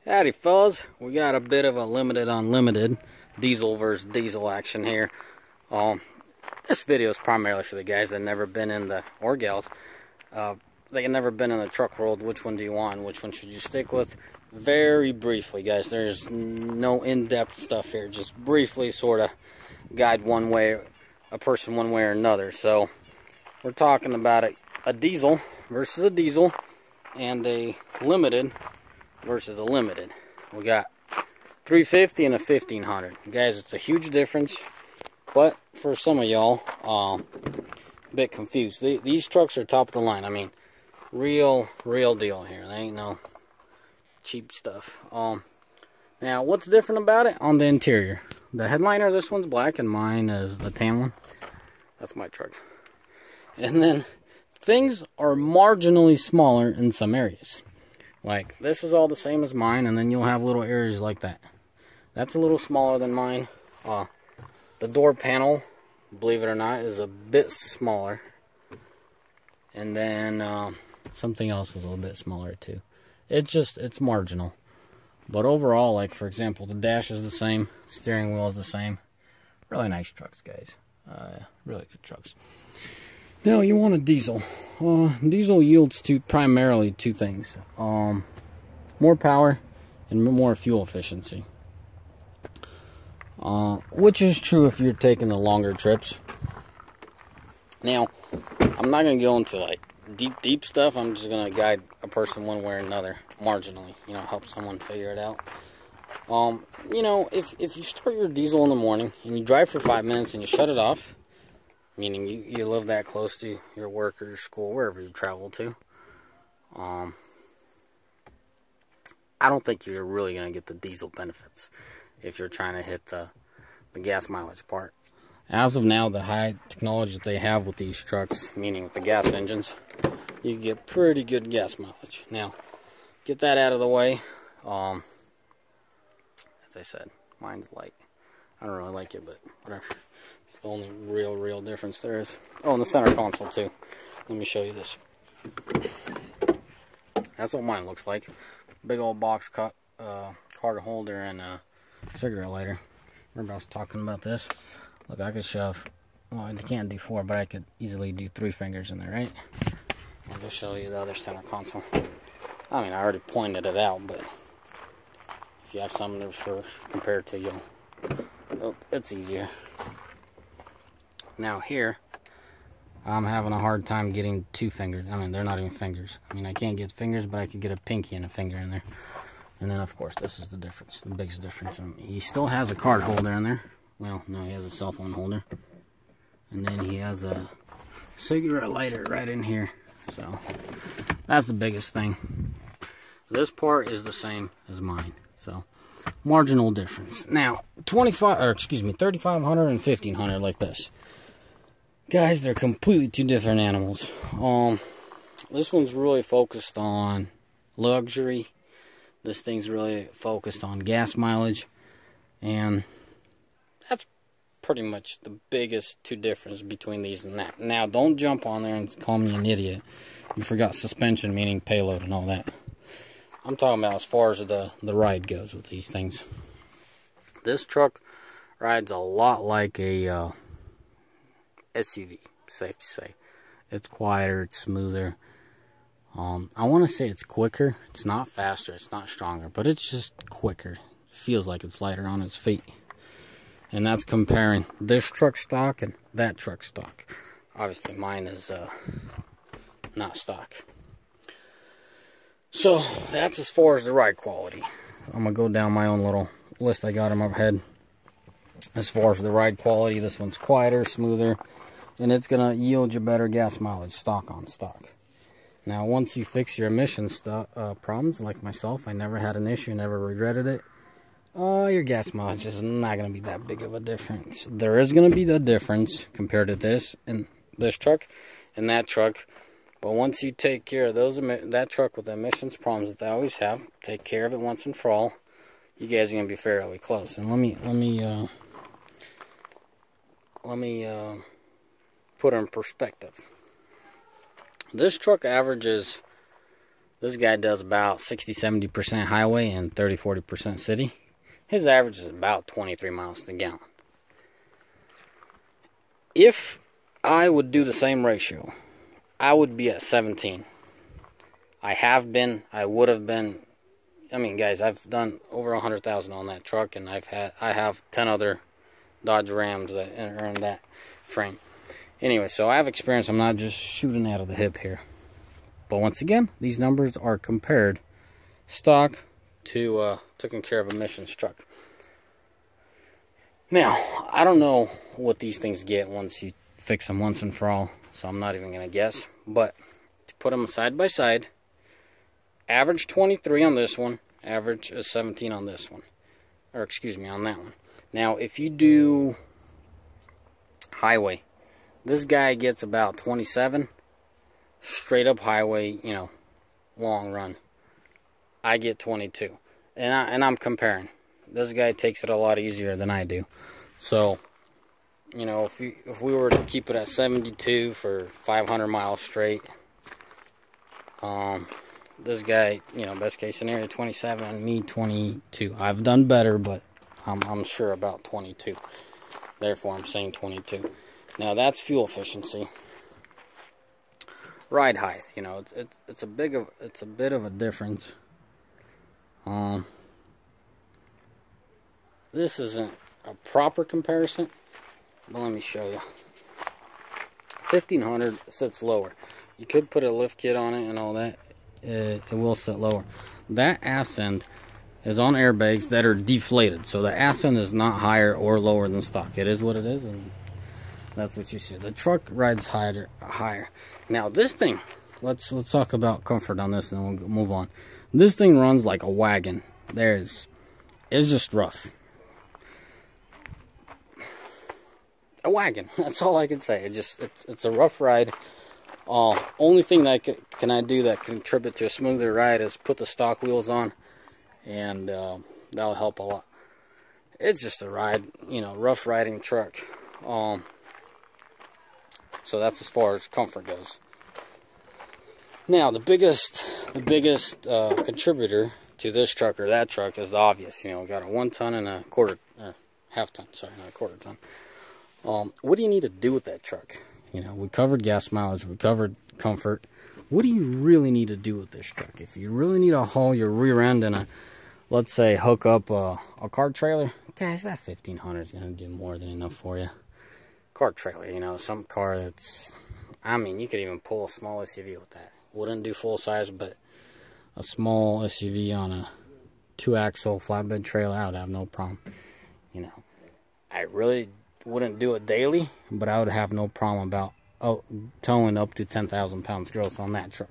Howdy fellas, we got a bit of a limited unlimited diesel versus diesel action here. This video is primarily for the guys that never been in the, or gals, they have never been in the truck world. Which one do you want? Which one should you stick with? Very briefly, guys, there's no in-depth stuff here. Just briefly sort of guide one way, a person one way or another. So we're talking about a diesel versus a diesel and a limited versus a limited. We got 350 and a 1500. Guys, it's a huge difference, but for some of y'all, a bit confused. These trucks are top of the line. I mean, real deal here. They ain't no cheap stuff. Now, what's different about it? On the interior, the headliner, this one's black and mine is the tan one. That's my truck. And then things are marginally smaller in some areas. Like, this is all the same as mine, and then you'll have little areas like that. That's a little smaller than mine. The door panel, believe it or not, is a bit smaller. And then something else is a little bit smaller too. It's marginal. But overall, like for example, the dash is the same, steering wheel is the same. Really nice trucks, guys. Really good trucks. Now, you want a diesel. Diesel yields primarily two things. More power and more fuel efficiency. Which is true if you're taking the longer trips. Now, I'm not going to go into like deep stuff. I'm just going to guide a person one way or another, marginally. You know, help someone figure it out. You know, if you start your diesel in the morning and you drive for 5 minutes and you shut it off, meaning you live that close to your work or your school, wherever you travel to, I don't think you're really going to get the diesel benefits if you're trying to hit the gas mileage part. As of now, the high technology that they have with these trucks, meaning with the gas engines, you get pretty good gas mileage. Now, get that out of the way. As I said, mine's light. I don't really like it, but whatever. It's the only real difference there is. Oh, and the center console too. Let me show you this. That's what mine looks like. Big old box cut, card holder, and cigarette lighter. Remember I was talking about this? Look, I could shove, well, I can't do 4, but I could easily do 3 fingers in there, right? I'll just show you the other center console. I mean, I already pointed it out, but if you have something to compare to, it's easier. Now here, I'm having a hard time getting 2 fingers. I mean, they're not even fingers. I mean, I can't get fingers, but I could get a pinky and a finger in there. And then, of course, this is the difference, the biggest difference. He still has a card holder in there. Well, no, he has a cell phone holder. And then he has a cigarette lighter right in here. So, that's the biggest thing. This part is the same as mine. So, marginal difference. Now, 3,500 and 1,500 like this. Guys, they're completely two different animals. This one's really focused on luxury. This thing's really focused on gas mileage. And that's pretty much the biggest two difference between these and that. Now, don't jump on there and call me an idiot. You forgot suspension, meaning payload and all that. I'm talking about as far as the ride goes with these things. This truck rides a lot like a SUV, safe to say. It's quieter, it's smoother. I want to say it's quicker. It's not faster, it's not stronger, but it's just quicker. Feels like it's lighter on its feet. And that's comparing this truck stock and that truck stock. Obviously, mine is not stock. So, that's as far as the ride quality. I'm going to go down my own little list I got in my head. As far as the ride quality, this one's quieter, smoother, and it's going to yield you better gas mileage, stock on stock. Now, once you fix your emission problems, like myself, I never had an issue, never regretted it. Your gas mileage is not going to be that big of a difference. There is going to be the difference compared to this and this truck and that truck. But once you take care of that truck with the emissions problems that they always have, take care of it once and for all, you guys are going to be fairly close. And let me put it in perspective. This truck averages This guy does about 60-70% highway and 30-40% city. His average is about 23 miles to the gallon. If I would do the same ratio, I would be at 17. I have been, I would have been. I mean, guys, I've done over 100,000 on that truck, and I have 10 other Dodge Rams that are in that frame. Anyway, so I have experience. I'm not just shooting out of the hip here. But once again, these numbers are compared stock to taking care of emissions truck. Now, I don't know what these things get once you fix them once and for all, so I'm not even going to guess. But to put them side by side, average 23 on this one, average is 17 on this one. Or excuse me, on that one. Now, if you do highway, this guy gets about 27. Straight up highway, you know, long run. I get 22. And I'm comparing. This guy takes it a lot easier than I do. So, you know, if we were to keep it at 72 for 500 miles straight, this guy, you know, best case scenario 27 and me 22. I've done better, but I'm sure about 22. Therefore, I'm saying 22. Now, that's fuel efficiency. Ride height, you know, it's a bit of a difference. This isn't a proper comparison, but let me show you. 1500 sits lower. You could put a lift kit on it and all that. It will sit lower. That ass end is on airbags that are deflated, so the ass end is not higher or lower than stock. It is what it is, and that's what you see. The truck rides higher. Now this thing, let's talk about comfort on this, and then we'll move on. This thing runs like a wagon. It's just rough. A wagon. That's all I can say. It's a rough ride. Only thing that I do that can contribute to a smoother ride is put the stock wheels on, and that'll help a lot. It's just a ride, you know, rough riding truck. So that's as far as comfort goes. Now, the biggest contributor to this truck or that truck is the obvious. You know, we got a 1 ton and a half ton. Sorry, not a quarter ton. What do you need to do with that truck? You know, we covered gas mileage, we covered comfort. What do you really need to do with this truck? If you really need to haul your rear end and let's say, hook up a car trailer, guys, that 1500 is going to do more than enough for you. Car trailer, you know, some car that's, I mean, you could even pull a small SUV with that. Wouldn't do full size, but a small SUV on a 2-axle flatbed trailer, I would have no problem. You know, I really wouldn't do it daily, but I would have no problem about towing up to 10,000 pounds gross on that truck.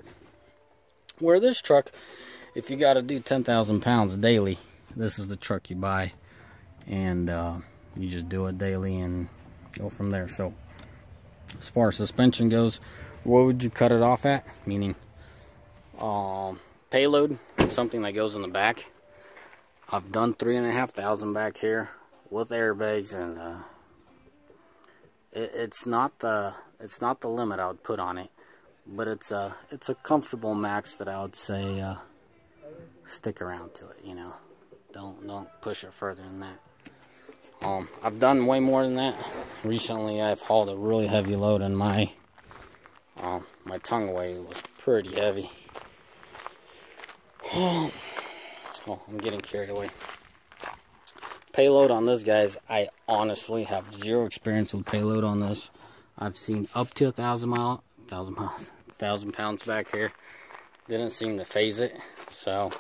Where this truck, if you got to do 10,000 pounds daily, this is the truck you buy, and you just do it daily and go from there. So as far as suspension goes, what would you cut it off at? Meaning payload, something that goes in the back. I've done 3,500 back here with airbags, and it's not the limit I would put on it, but it's a comfortable max that I would say stick around to it. You know, don't push it further than that. I've done way more than that. Recently, I've hauled a really heavy load, and my tongue weight was pretty heavy. Oh, I'm getting carried away. Payload on this, guys, I honestly have zero experience with payload on this. I've seen up to 1,000 pounds back here. Didn't seem to phase it, so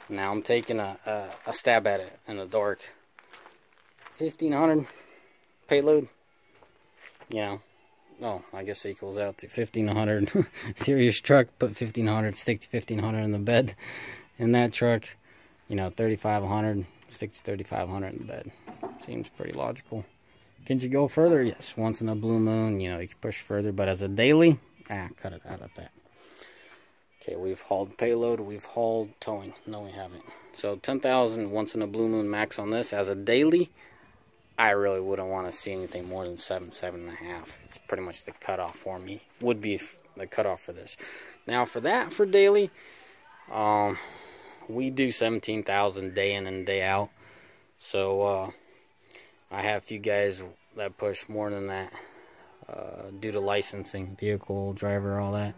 now I'm taking a stab at it in the dark. 1,500 payload, you know. Oh, I guess it equals out to 1,500. Serious truck, put 1,500, stick to 1,500 in the bed. In that truck, you know, 3,500, stick to 3,500 in the bed. Seems pretty logical. Can you go further? Yes. Once in a blue moon, you know, you can push further, but as a daily, cut it out at that. Okay, we've hauled payload, we've hauled towing. No, we haven't. So 10,000 once in a blue moon max on this. As a daily, I really wouldn't want to see anything more than 7.5. It's pretty much the cutoff for me. Would be the cutoff for this. Now for that, for daily, We do 17,000 day in and day out. So I have a few guys that push more than that due to licensing, vehicle, driver, all that.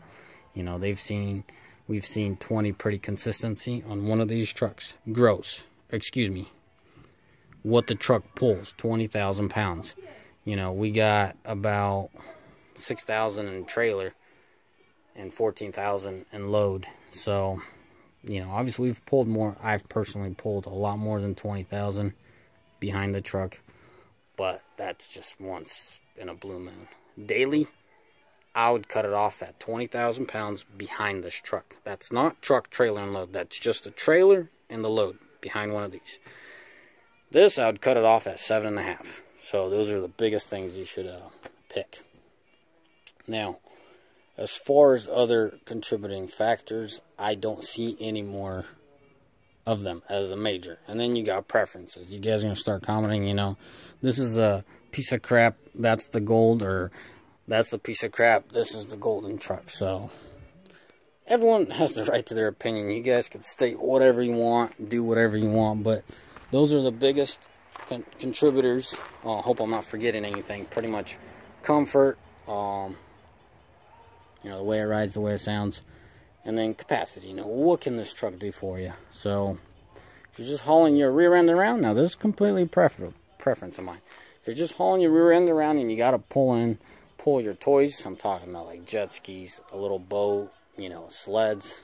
You know, we've seen 20 pretty consistency on one of these trucks. Gross, excuse me. What the truck pulls, 20,000 pounds. You know, we got about 6,000 in trailer and 14,000 in load. So, you know, obviously we've pulled more. I've personally pulled a lot more than 20,000 behind the truck, but that's just once in a blue moon. Daily, I would cut it off at 20,000 pounds behind this truck. That's not truck, trailer, and load. That's just a trailer and the load behind one of these. This, I would cut it off at 7.5. So those are the biggest things you should pick. Now, as far as other contributing factors, I don't see any more of them as a major. And then you got preferences. You guys are going to start commenting, you know, this is a piece of crap, that's the gold, or that's the piece of crap, this is the golden truck. So everyone has the right to their opinion. You guys can state whatever you want, do whatever you want, but those are the biggest contributors. I hope I'm not forgetting anything. Pretty much comfort, you know, the way it rides, the way it sounds, and then capacity. You know, what can this truck do for you? So if you're just hauling your rear end around, now this is completely preference of mine. If you're just hauling your rear end around and you got to pull your toys, I'm talking about like jet skis, a little boat, you know, sleds,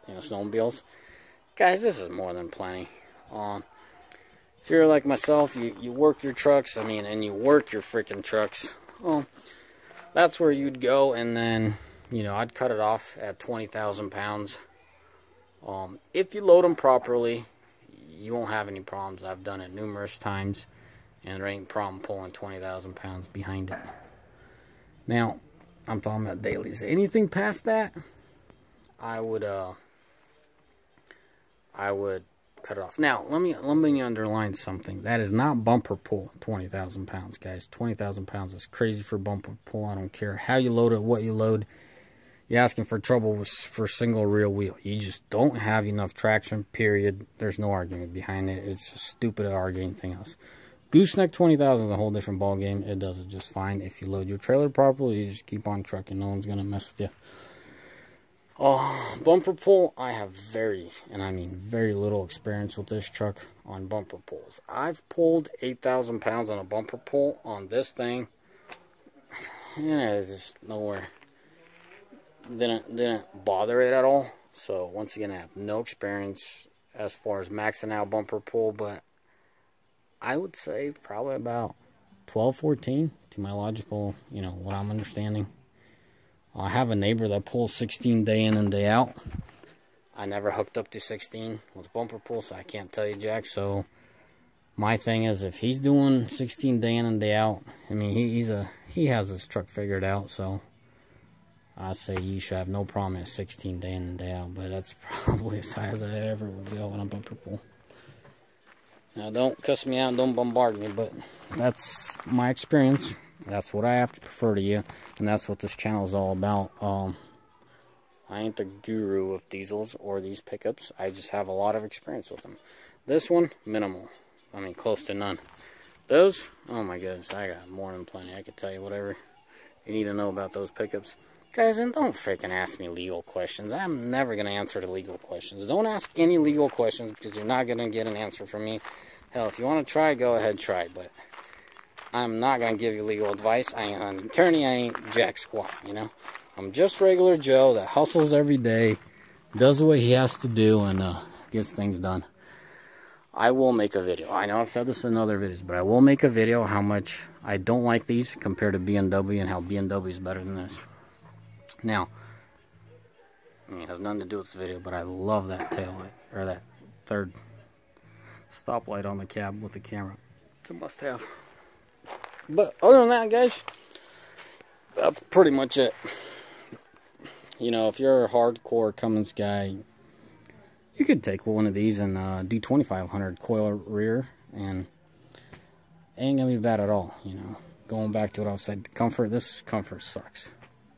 you know, snowmobiles. Guys, this is more than plenty. If you're like myself, you work your trucks, I mean, and you work your freaking trucks, well, that's where you'd go. And then, you know, I'd cut it off at 20,000 pounds. If you load them properly, you won't have any problems. I've done it numerous times, and there ain't a problem pulling 20,000 pounds behind it. Now, I'm talking about dailies. Anything past that, I would cut it off. Now, let me underline something. That is not bumper pull, 20,000 pounds, guys. 20,000 pounds is crazy for bumper pull. I don't care how you load it, what you load. You're asking for trouble for single rear wheel. You just don't have enough traction, period. There's no argument behind it. It's just stupid to argue anything else. Gooseneck 20,000 is a whole different ball game. It does it just fine. If you load your trailer properly, you just keep on trucking. No one's going to mess with you. Bumper pull, I have very little experience with this truck on bumper pulls. I've pulled 8,000 pounds on a bumper pull on this thing. It's just nowhere. Didn't bother it at all. So once again, I have no experience as far as maxing out bumper pull, but I would say probably about 12, 14 to my logical, you know, what I'm understanding. I have a neighbor that pulls 16 day in and day out. I never hooked up to 16 with bumper pull, so I can't tell you jack. So my thing is, if he's doing 16 day in and day out, I mean, he has his truck figured out. So I say you should have no problem at 16 day in and day out. But that's probably as high as I ever would go on a bumper pull. Now, don't cuss me out, don't bombard me, but that's my experience. That's what I have to prefer to you, and that's what this channel is all about. I ain't the guru of diesels or these pickups. I just have a lot of experience with them. This one, minimal. I mean, close to none. Those, oh my goodness, I got more than plenty. I could tell you whatever you need to know about those pickups. Guys, and don't freaking ask me legal questions. I'm never going to answer the legal questions. Don't ask any legal questions, because you're not going to get an answer from me. Hell, if you want to try, go ahead, try, but I'm not going to give you legal advice. I ain't an attorney. I ain't jack squat, you know. I'm just regular Joe that hustles every day, does what he has to do, and gets things done. I will make a video. I know I've said this in other videos, but I will make a video how much I don't like these compared to BMW and how BMW is better than this. Now, I mean, it has nothing to do with this video, but I love that tail light, or that third stoplight on the cab with the camera. It's a must-have. But other than that, guys, that's pretty much it. You know, if you're a hardcore Cummins guy, you could take one of these and do 2500 coil rear, and it ain't gonna be bad at all. You know, going back to what I said, comfort. This comfort sucks.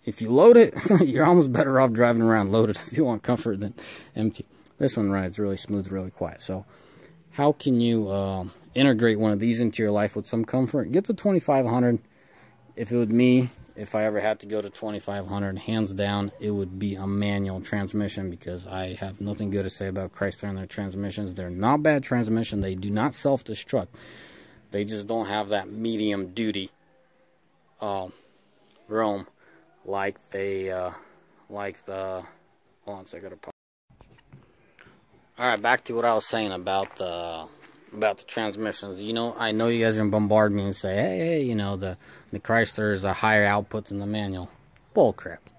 if you load it, you're almost better off driving around loaded if you want comfort than empty. This one rides really smooth, really quiet. So how can you integrate one of these into your life with some comfort? Get the 2500. If it was me, if I ever had to go to 2500, hands down, it would be a manual transmission, because I have nothing good to say about Chrysler and their transmissions. They're not bad transmission. They do not self-destruct. They just don't have that medium duty roam like they like the. Hold on a second. All right, back to what I was saying about the transmissions. You know, I know you guys are gonna bombard me and say, hey, you know, the Chrysler is a higher output than the manual. Bull crap.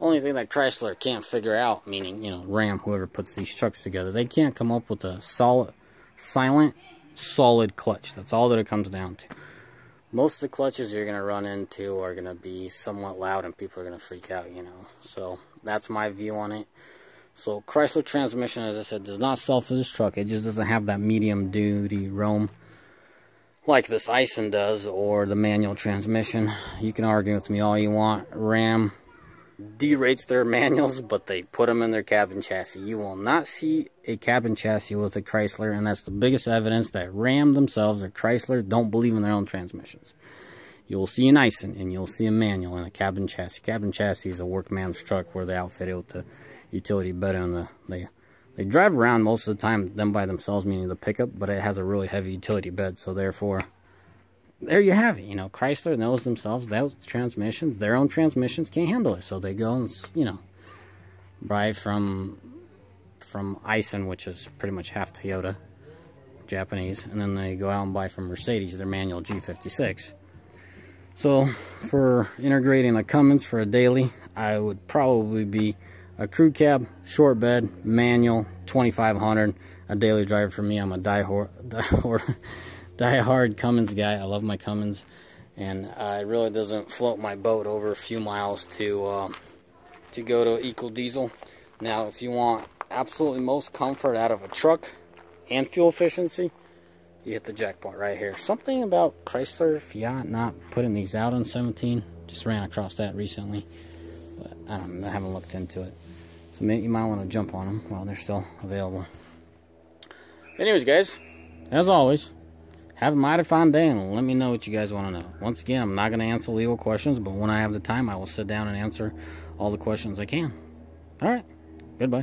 Only thing that Chrysler can't figure out, meaning, you know, Ram, whoever puts these trucks together, they can't come up with a silent, solid clutch. That's all that it comes down to. Most of the clutches you're going to run into are going to be somewhat loud and people are going to freak out, you know. So that's my view on it. So Chrysler transmission, as I said, does not self-destruct. It just doesn't have that medium duty roam like this Ison does, or the manual transmission. You can argue with me all you want. Ram derates their manuals, but they put them in their cabin chassis. You will not see a cabin chassis with a Chrysler, and that's the biggest evidence that Ram themselves or Chrysler don't believe in their own transmissions. You'll see an Ison, and you'll see a manual and a cabin chassis. Cabin chassis is a workman's truck where they outfit it with the utility bed, and they drive around most of the time them by themselves, meaning the pickup, but it has a really heavy utility bed, so therefore, there you have it. You know, Chrysler knows themselves, those transmissions, their own transmissions can't handle it, so they go and, you know, buy from Ison, which is pretty much half Toyota, Japanese, and then they go out and buy from Mercedes, their manual G56. So, for integrating a Cummins for a daily, I would probably be a crew cab, short bed, manual, 2500, a daily driver for me. I'm a die-hard Cummins guy. I love my Cummins, and it really doesn't float my boat over a few miles to go to equal diesel. Now, if you want absolutely most comfort out of a truck and fuel efficiency, you hit the jackpot right here. Something about Chrysler, Fiat not putting these out on 17. Just ran across that recently, but I haven't looked into it. So maybe you might want to jump on them while they're still available. Anyways, guys, as always, have a mighty fine day, and let me know what you guys want to know. Once again, I'm not going to answer legal questions, but when I have the time, I will sit down and answer all the questions I can. All right, goodbye.